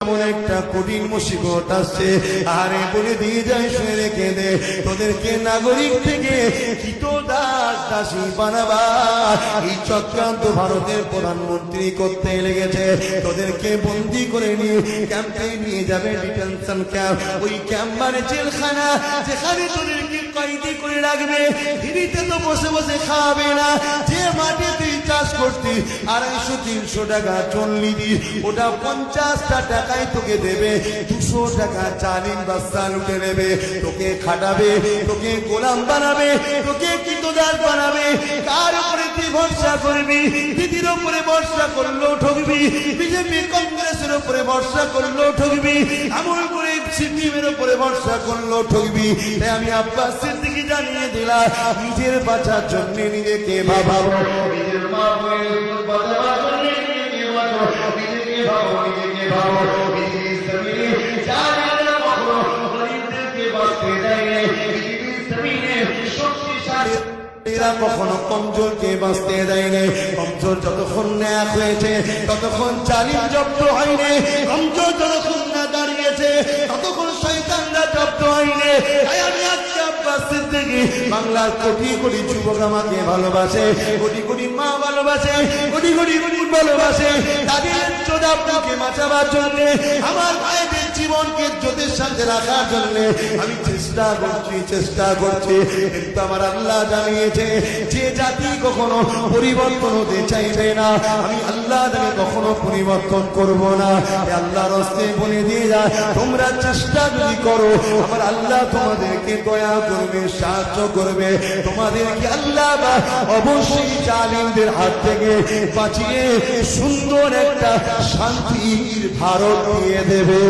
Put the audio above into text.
এমন একটা কঠিন মুসিবত আসছে, আরে বলে দিয়ে যায় শুনে রেখে দে, তোদেরকে নাগরিক থেকে কৃত দাস দাসী বানাবা এই চক্রান্ত ভারতের প্রধানমন্ত্রী করতে লেগেছে। তোদেরকে বন্দি করে নিয়ে ক্যাম্পে নিয়ে যাবে, ডিটেনশন ক্যাম্প। ওই ক্যাম্প মানে জেলখানা, যেখানে তোদেরকে কয়েদি করে রাখবে। ফ্রিতে তো বসে বসে খাওয়াবে না। যে মাঠে তুই চাষ করতি 250-300 টাকা চল্লি দিস, ওটা 50টা টাকায় তোকে দেবে। 200 টাকা চালিন বাস্তা লুটে নেবে, তোকে খাটাবে, তোকে গোলাম বানাবে, তোকে কৃতদাস বানাবে। কার উপরে তুই ভরসা করবি? দিদির উপরে ভরসা করলেও ঠকবি, বিজেপি কংগ্রেসের উপরে ভরসা করলেও ঠকবি, এমন করে সিপিএমের উপরে ভরসা করলেও ঠকবি। তাই আমি আব্বাস সিদ্দিকী জানিয়ে দিলাম, নিজের বাঁচার জন্য নিজেকে ভাবাবো, নিজের মা বোনের বাঁচার জন্য নিজেকে বাঁচো, নিজেকে ভাবো, নিজেকে ভাবো। পৃথিবীর জমিনে যারা কখনো গরিবদেরকে বাঁচতে দেয়, পৃথিবীর জমিনে শক্তিশালী এরা কখনো কমজোরকে বাঁচতে দেয়নি। কমজোর যতক্ষণ ন্যাক হয়েছে ততক্ষণ চালিম জব্দ হয়নি। কমজোর যতক্ষণ না দাঁড়িয়েছে ততক্ষণ শয়তানরা জব্দ হয়নি। আমি আজকে আব্বাস সিদ্দিকী, বাংলার কোটি কোটি যুবক আমাকে ভালোবাসে, কোটি কোটি মা ভালোবাসে, কোটি কোটি বোন ভালোবাসে। তাদের চোদ আপনাকে বাঁচাবার জন্য, আমার ভাইদের জীবনকে জ্যোতির সাথে রাখার জন্য আমি চেষ্টা করছি। কিন্তু আমার আল্লাহ জানিয়েছে, যে জাতি কখনো পরিবর্তন হতে চাইবে না, আমি আল্লাহ তাকে কখনো পরিবর্তন করব না। আল্লাহর হস্তে বলে দিয়ে যায়, তোমরা চেষ্টা যদি করো, আমার আল্লাহ তোমাদেরকে দয়া করবে, সাহায্য করবে। তোমাদেরকে আল্লাহ অবশ্যই জালিমদের হাত থেকে বাঁচিয়ে সুন্দর একটা শান্তির ভারত দিয়ে দেবে।